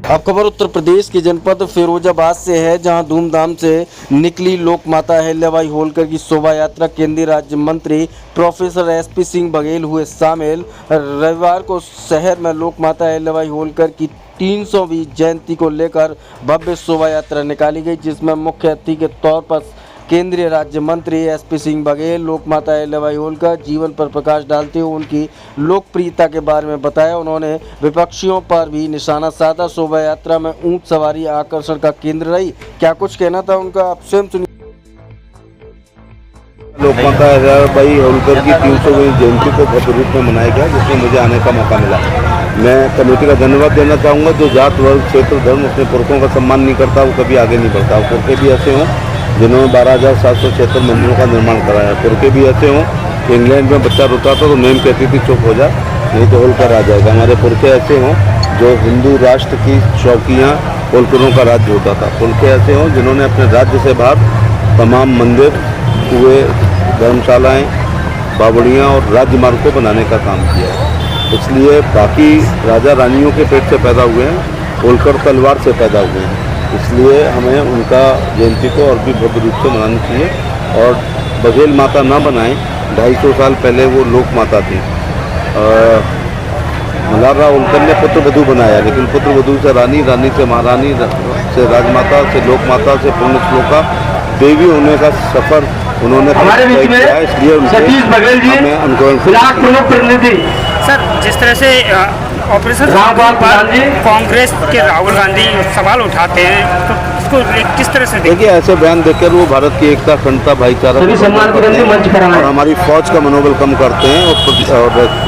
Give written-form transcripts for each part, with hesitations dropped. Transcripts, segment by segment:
अब खबर उत्तर प्रदेश के जनपद फिरोजाबाद से है, जहां धूमधाम से निकली लोक माता अहिल्याबाई होलकर की शोभा यात्रा। केंद्रीय राज्य मंत्री प्रोफेसर एसपी सिंह बघेल हुए शामिल। रविवार को शहर में लोक माता अहिल्याबाई होलकर की 300वीं जयंती को लेकर भव्य शोभा यात्रा निकाली गई, जिसमें मुख्य अतिथि के तौर पर केंद्रीय राज्य मंत्री एसपी सिंह बघेल लोक माता अहिल्याबाई होलकर जीवन पर प्रकाश डालते हुए उनकी लोकप्रियता के बारे में बताया। उन्होंने विपक्षियों पर भी निशाना साधा। शोभा यात्रा में ऊंट सवारी आकर्षण का केंद्र रही। क्या कुछ कहना था उनका, आप स्वयं सुनिए। लोक माता अहिल्याबाई होलकर की 300वीं जयंती को भव्य रूप में मनाया गया, जिसमें मुझे आने का मौका मिला। मैं कमेटी का धन्यवाद देना चाहूँगा। जो जात वर्ग क्षेत्र धर्म अपने पुरखों का सम्मान नहीं करता, वो कभी आगे नहीं बढ़ता। पुरखे भी ऐसे हों जिन्होंने 12,776 मंदिरों का निर्माण कराया। पुरखे भी ऐसे हों कि इंग्लैंड में बच्चा रोता था तो नेम कहती थी चुप हो जा, नहीं तो होलकर आ जाएगा। हमारे पुरखे ऐसे हों जो हिंदू राष्ट्र की चौकियाँ होलकरों का राज्य होता था। पुरखे ऐसे हों जिन्होंने अपने राज्य से बाहर तमाम मंदिर, कुएँ, धर्मशालाएँ, बावड़ियाँ और राजमार्ग को बनाने का काम किया। इसलिए बाकी राजा रानियों के पेट से पैदा हुए हैं, होलकर तलवार से पैदा हुए हैं। इसलिए हमें उनका जयंती को और भी भव्य रूप से मनाना चाहिए। और बघेल माता ना बनाएं, 250 साल पहले वो लोक माता थी। मल्हारराव होलकर ने पुत्र वधू बनाया, लेकिन पुत्र वधू से रानी, रानी से महारानी, से राजमाता, से लोक माता, से पुण्य श्लोका देवी होने का सफर उन्होंने किया। इसलिए हमें उनको सर, जिस तरह से ऑपरेशन पर कांग्रेस के राहुल गांधी सवाल उठाते हैं, तो इसको किस तरह से देखिए? ऐसे बयान देकर वो भारत की एकता, अखंडता, भाईचारा और हमारी फौज का मनोबल कम करते हैं और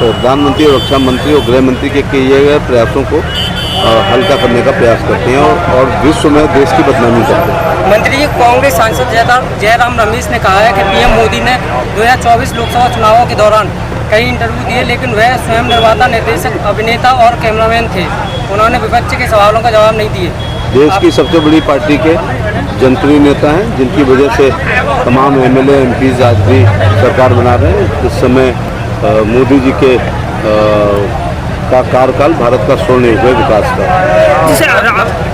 प्रधानमंत्री और रक्षा मंत्री और गृह मंत्री के किए गए प्रयासों को हल्का करने का प्रयास करते हैं और विश्व में देश की बदनामी करते हैं। मंत्री जी, कांग्रेस सांसद जयराम रमेश ने कहा है कि पीएम मोदी ने 2024 लोकसभा चुनावों के दौरान कई इंटरव्यू दिए, लेकिन वह स्वयं निर्माता, निर्देशक, अभिनेता और कैमरामैन थे। उन्होंने विपक्ष के सवालों का जवाब नहीं दिए। देश की सबसे बड़ी पार्टी के जनप्रिय नेता हैं, जिनकी वजह से तमाम एमएलए एमपीज आज भी सरकार बना रहे हैं। इस समय मोदी जी के का कार्यकाल भारत का स्वर्ण युग है विकास का।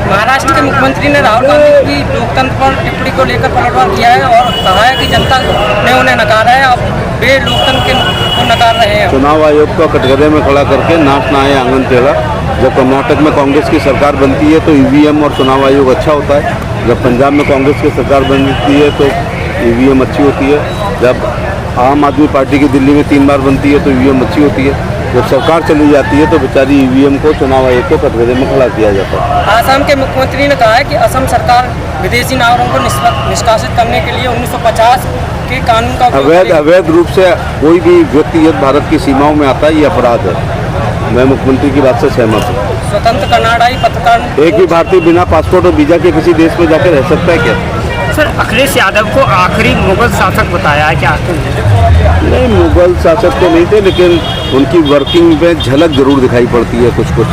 महाराष्ट्र के मुख्यमंत्री ने राहुल गांधी की लोकतंत्र पर टिप्पणी को लेकर पलटवार किया है और कहा है कि जनता ने उन्हें नकारा है, अब वे लोकतंत्र को नकार रहे हैं। चुनाव आयोग को कटघरे में खड़ा करके नाच ना आए आंगन टेढ़ा। जब कर्नाटक में कांग्रेस की सरकार बनती है तो ईवीएम और चुनाव आयोग अच्छा होता है। जब पंजाब में कांग्रेस की सरकार बनती है तो ईवीएम अच्छी होती है। जब आम आदमी पार्टी की दिल्ली में 3 बार बनती है तो ईवीएम अच्छी होती है। जब सरकार चली जाती है तो बेचारी ईवीएम को, चुनाव आयोग को कटघरे में खड़ा किया जाता है। आसाम के मुख्यमंत्री ने कहा है कि असम सरकार विदेशी नागरिकों को निष्कासित करने के लिए 1950 के कानून का अवैध रूप से कोई भी व्यक्ति यदि भारत की सीमाओं में आता है, ये अपराध है। मैं मुख्यमंत्री की बात से सहमत हूँ। स्वतंत्र कनाडाई पत्रकार एक भी भारतीय बिना पासपोर्ट और वीजा के किसी देश में जाकर रह सकता है क्या? सर, अखिलेश यादव को आखिरी मुगल शासक बताया है क्या? नहीं, मुगल शासक तो नहीं थे, लेकिन उनकी वर्किंग में झलक जरूर दिखाई पड़ती है कुछ कुछ।